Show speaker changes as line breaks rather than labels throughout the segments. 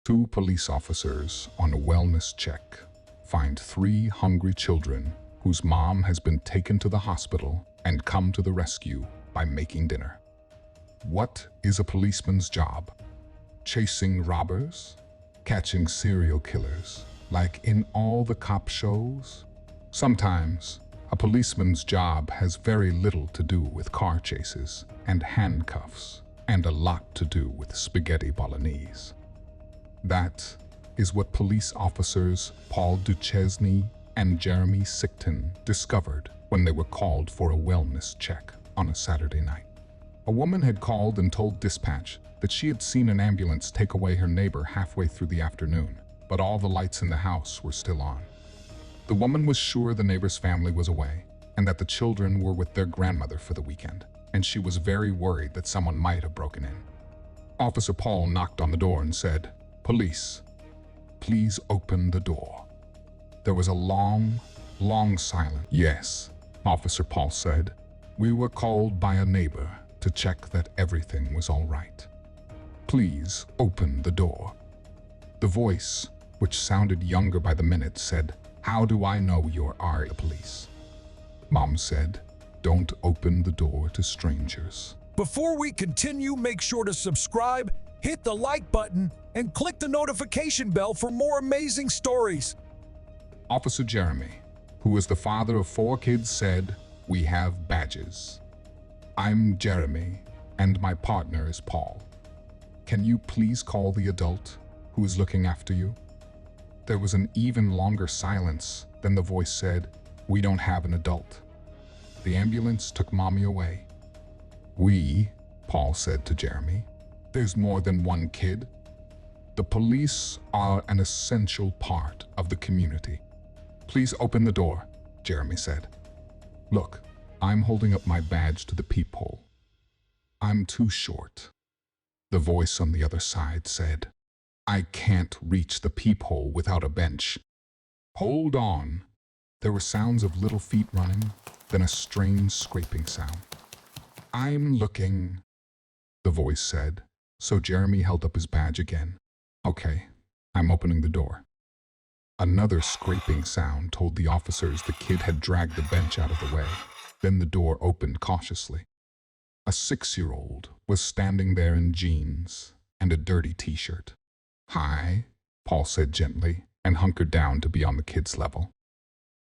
Two police officers on a wellness check find three hungry children whose mom has been taken to the hospital and come to the rescue by making dinner. What is a policeman's job? Chasing robbers? Catching serial killers, like in all the cop shows? Sometimes, a policeman's job has very little to do with car chases and handcuffs, and a lot to do with spaghetti bolognese. That is what police officers Paul Duchesne and Jeremy Sickton discovered when they were called for a wellness check on a Saturday night. A woman had called and told dispatch that she had seen an ambulance take away her neighbor halfway through the afternoon, but all the lights in the house were still on. The woman was sure the neighbor's family was away and that the children were with their grandmother for the weekend, and she was very worried that someone might have broken in. Officer Paul knocked on the door and said, "Police, please open the door." There was a long silence. "Yes," Officer Paul said. "We were called by a neighbor to check that everything was all right. Please open the door." The voice, which sounded younger by the minute, said, "How do I know you are the police?" Mom said, "Don't open the door to strangers."
Before we continue, make sure to subscribe, hit the like button, and click the notification bell for more amazing stories.
Officer Jeremy, who is the father of 4 kids, said, "We have badges. I'm Jeremy, and my partner is Paul. Can you please call the adult who is looking after you?" There was an even longer silence. Then the voice said, "We don't have an adult. The ambulance took Mommy away." Paul said to Jeremy. "There's more than one kid. The police are an essential part of the community." "Please open the door," Jeremy said. "Look, I'm holding up my badge to the peephole. I'm too short." The voice on the other side said, "I can't reach the peephole without a bench." "Hold on." There were sounds of little feet running, then a strange scraping sound. "I'm looking," the voice said. So Jeremy held up his badge again. "Okay, I'm opening the door." Another scraping sound told the officers the kid had dragged the bench out of the way. Then the door opened cautiously. A 6-year-old was standing there in jeans and a dirty t-shirt. "Hi," Paul said gently, and hunkered down to be on the kid's level.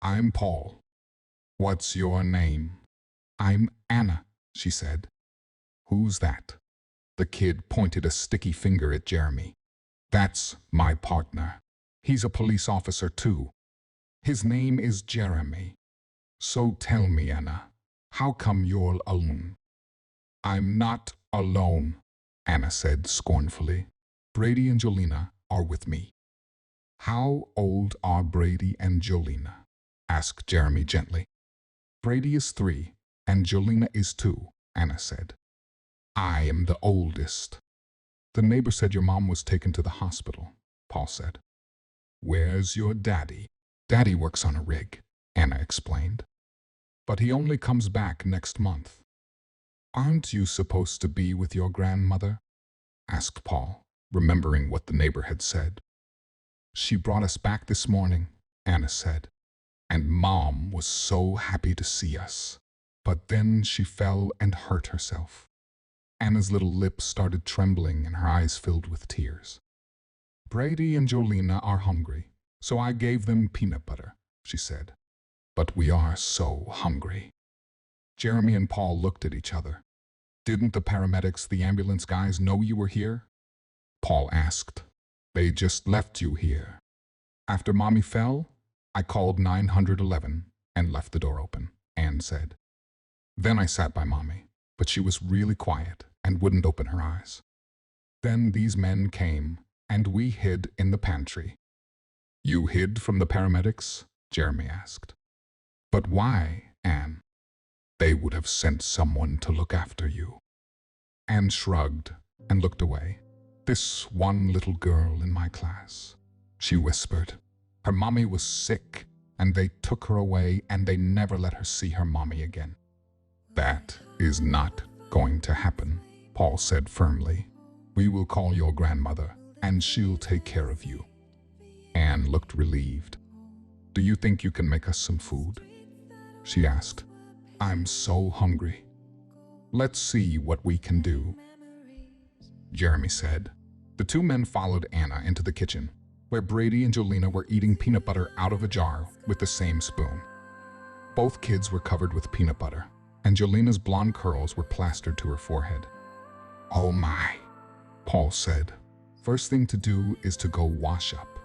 "I'm Paul. What's your name?" "I'm Anna," she said. "Who's that?" The kid pointed a sticky finger at Jeremy. "That's my partner. He's a police officer too. His name is Jeremy. So tell me, Anna, how come you're alone?" "I'm not alone," Anna said scornfully. "Brady and Jolena are with me." "How old are Brady and Jolena?" asked Jeremy gently. "Brady is 3 and Jolena is 2, Anna said. "I am the oldest." "The neighbor said your mom was taken to the hospital," Paul said. "Where's your daddy?" "Daddy works on a rig," Anna explained. "But he only comes back next month." "Aren't you supposed to be with your grandmother?" asked Paul, remembering what the neighbor had said. "She brought us back this morning," Anna said, "and Mom was so happy to see us. But then she fell and hurt herself." Anna's little lips started trembling and her eyes filled with tears. "Brady and Jolena are hungry, so I gave them peanut butter," she said. "But we are so hungry." Jeremy and Paul looked at each other. "Didn't the paramedics, the ambulance guys, know you were here?" Paul asked. "They just left you here. After Mommy fell, I called 911 and left the door open," Anne said. "Then I sat by Mommy, but she was really quiet and wouldn't open her eyes. Then these men came, and we hid in the pantry." "You hid from the paramedics?" Jeremy asked. "But why, Anne?" "They would have sent someone to look after you." Anne shrugged and looked away. "This one little girl in my class," she whispered. "Her mommy was sick, and they took her away, and they never let her see her mommy again." "That is not going to happen," Paul said firmly. "We will call your grandmother, and she'll take care of you." Anne looked relieved. "Do you think you can make us some food?" she asked. "I'm so hungry." "Let's see what we can do," Jeremy said. The two men followed Anna into the kitchen, where Brady and Jolena were eating peanut butter out of a jar with the same spoon. Both kids were covered with peanut butter, and Jolena's blonde curls were plastered to her forehead. "Oh my," Paul said. "First thing to do is to go wash up."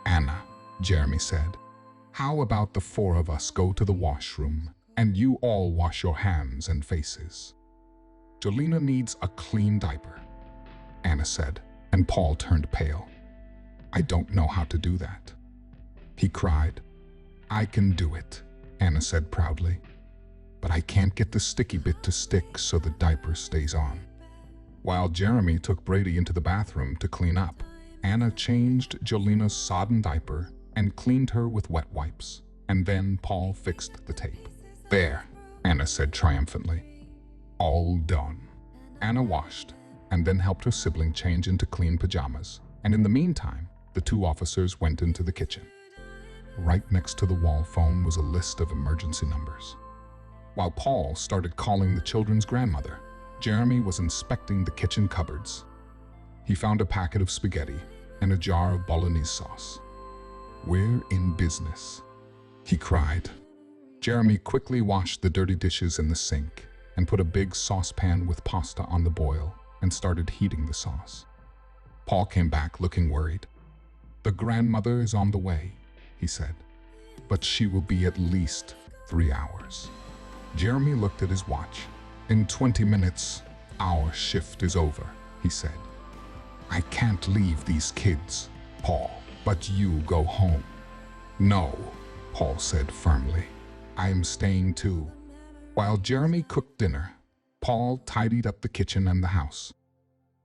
"Anna," Jeremy said, "how about the four of us go to the washroom and you all wash your hands and faces?" "Jolena needs a clean diaper," Anna said, and Paul turned pale. "I don't know how to do that," he cried. "I can do it," Anna said proudly. "But I can't get the sticky bit to stick so the diaper stays on." While Jeremy took Brady into the bathroom to clean up, Anna changed Jolena's sodden diaper and cleaned her with wet wipes, and then Paul fixed the tape. "There," Anna said triumphantly. "All done." Anna washed and then helped her sibling change into clean pajamas, and in the meantime, the two officers went into the kitchen. Right next to the wall phone was a list of emergency numbers. While Paul started calling the children's grandmother, Jeremy was inspecting the kitchen cupboards. He found a packet of spaghetti and a jar of bolognese sauce. "We're in business," he cried. Jeremy quickly washed the dirty dishes in the sink and put a big saucepan with pasta on the boil and started heating the sauce. Paul came back looking worried. "The grandmother is on the way," he said, "but she will be at least 3 hours." Jeremy looked at his watch. "In 20 minutes, our shift is over," he said. "I can't leave these kids, Paul, but you go home." "No," Paul said firmly. "I am staying too." While Jeremy cooked dinner, Paul tidied up the kitchen and the house.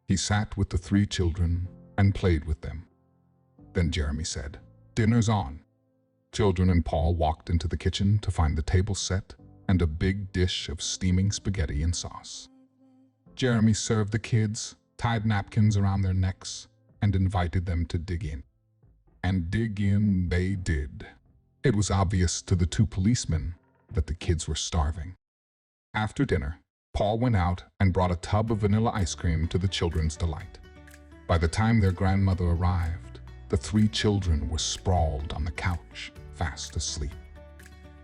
He sat with the 3 children and played with them. Then Jeremy said, "Dinner's on." Children and Paul walked into the kitchen to find the table set and a big dish of steaming spaghetti and sauce. Jeremy served the kids, tied napkins around their necks, and invited them to dig in. And dig in they did. It was obvious to the 2 policemen that the kids were starving. After dinner, Paul went out and brought a tub of vanilla ice cream to the children's delight. By the time their grandmother arrived, the 3 children were sprawled on the couch, fast asleep.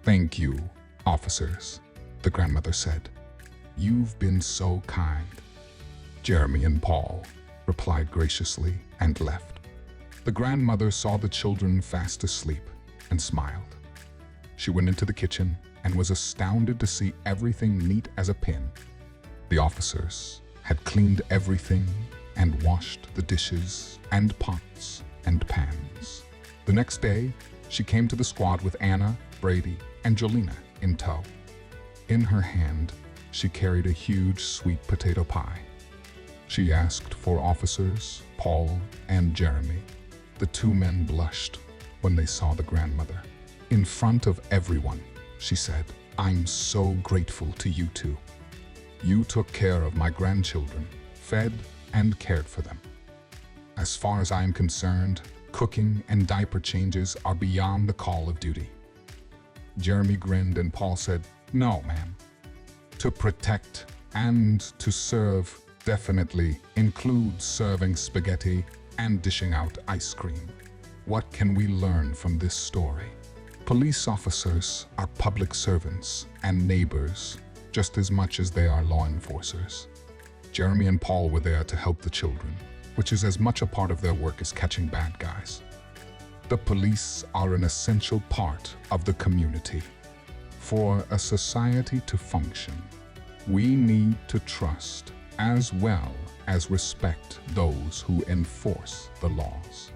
"Thank you, officers," the grandmother said. "You've been so kind." Jeremy and Paul replied graciously and left. The grandmother saw the children fast asleep and smiled. She went into the kitchen and was astounded to see everything neat as a pin. The officers had cleaned everything and washed the dishes and pots and pans. The next day, she came to the squad with Anna, Brady, and Jolena in tow. In her hand, she carried a huge sweet potato pie. She asked for officers, Paul and Jeremy. The 2 men blushed when they saw the grandmother. In front of everyone, she said, "I'm so grateful to you 2. You took care of my grandchildren, fed and cared for them. As far as I am concerned, cooking and diaper changes are beyond the call of duty." Jeremy grinned and Paul said, "No, ma'am. To protect and to serve definitely includes serving spaghetti and dishing out ice cream. What can we learn from this story? Police officers are public servants and neighbors just as much as they are law enforcers." Jeremy and Paul were there to help the children, which is as much a part of their work as catching bad guys. The police are an essential part of the community. For a society to function, we need to trust as well as respect those who enforce the laws.